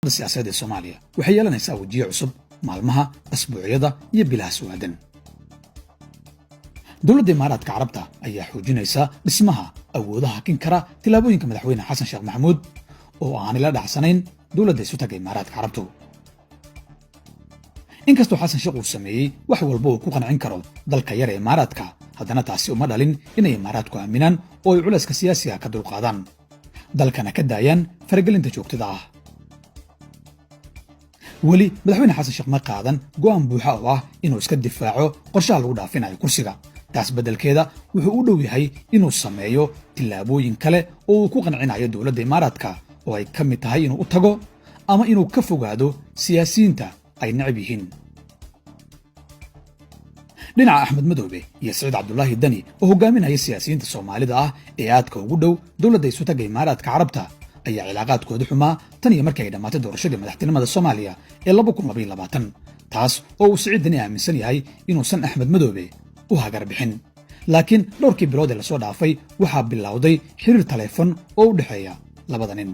siyaasadeed Soomaaliya waxay yeelanaysaa wajiyo cusub maalmaha asbuucyada iyo bilaha su'aadan. dowladda Imaaraadka Carabta ayaa xoojinaysa dhismaha awoodaha hakin kara tilaabooyinka madaxweyne Xasan Sheekh Maxamuud oo aan la dhacsanayn dowladda isu tagay Imaaraadka Carabta. inkastoo Xasan Sheekh uu sameeyay wax walba uu ku qancin karo dalka yar ee Imaaraadka, haddana taasi uma dhalin inay Imaaraadku aaminaan oo ay culayska siyaasiga ka dulqaadaan dalkana ka daayaan faragelinta joogtada ah. weli madaxweyne Xasan Sheekh ma qaadan go'aan buuxa oo ah inuu iska difaaco qorshaha lagu dhaafinayo kursiga. taas beddelkeeda wuxuu u dhow yahay inuu sameeyo tilaabooyin kale oo uu ku qancinayo dowladda Imaaraadka oo ay ka mid tahay inuu u tago ama inuu ka fogaado siyaasiyiinta ay necab yihiin. dhinaca Axmed Madoobe iyo Saciid Cabdullaahi Dani oo hogaaminaya siyaasiyiinta Soomaalida ah ee aadka ugu dhow dowladda isu tagay Imaaraadka Carabta ayaa cilaaqaadkooda xumaa tan iyo markii ay dhamaatay doorashadii madaxtinimada Soomaaliya ee 2022, taas oo uu Saciid Dani aaminsan yahay inuusan Axmed Madoobe u hagar bixin. laakiin dhowrkii bilood ee la soo dhaafay waxaa bilowday xiriir taleefon oo u dhexeeya labada nin.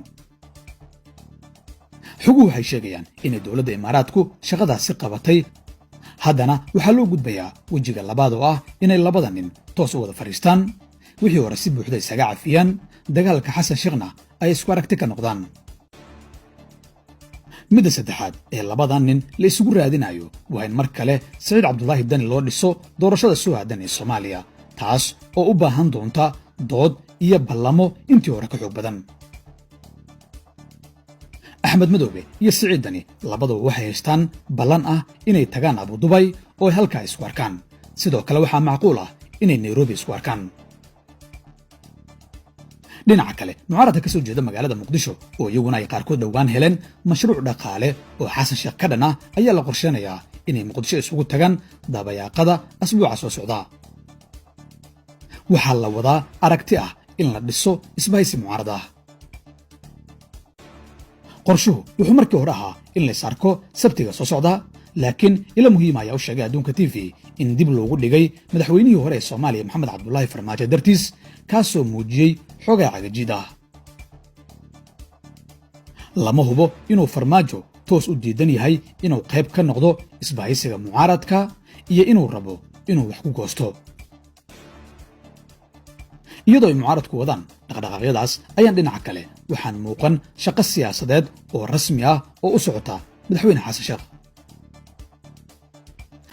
xoguhu waxay sheegayaan inay dowladda Imaaraadku shaqadaasi qabatay, haddana waxaa loo gudbayaa wejiga labaad oo ah inay labada nin toos u wada fadhiistaan, wixii hore si buuxda isaga cafiyaan, dagaalka Xasan Sheekhna ay isku aragti ka noqdaan. midda saddexaad ee labadan nin la isugu raadinayo waa in mar kale Saciid Cabdullaahi Dani loo dhiso doorashada soo aadan ee Soomaaliya, taas oo u baahan doonta dood iyo ballamo intii hore ka xoog badan. Axmed Madoobe iyo Saciid Dani labaduba waxay haystaan ballan ah inay tagaan Abu Dhabi oo ay halkaa isku arkaan. sidoo kale waxaa macquul ah inay Nairobi isku arkaan. dhinaca kale mucaaradka ka soo jeeda magaalada Muqdisho oo iyaguna ay qaarkood dhowaan heleen mashruuc dhaqaale oo Xasan Sheekh ka dhan ah ayaa la qorsheenayaa inay Muqdisho isugu tagaan dabayaaqada asbuuca soo socda. waxaa la wadaa aragti ah in la dhiso isbahaysi mucaarad ah. qorshuhu wuxuu markii hore ahaa in la isarko sabtiga soo socda, laakiin ila muhiim ayaa u sheegay Adduunka TV in dib loogu dhigay madaxweynihii hore ee Soomaaliya Maxamed Cabdullaahi Farmaajo dartiis, kaasoo muujiyey xogaa cagajid ah. lama hubo inuu Farmaajo toos u diidan yahay inuu qayb ka noqdo isbahaysiga mucaaradka iyo inuu rabo inuu wax ku goosto. iyadoo ay mucaaradku wadaan dhaqdhaqaaqyadaas ayaan dhinaca kale waxaan muuqan shaqo siyaasadeed oo rasmi ah oo u socota madaxweyne Xasan Sheekh.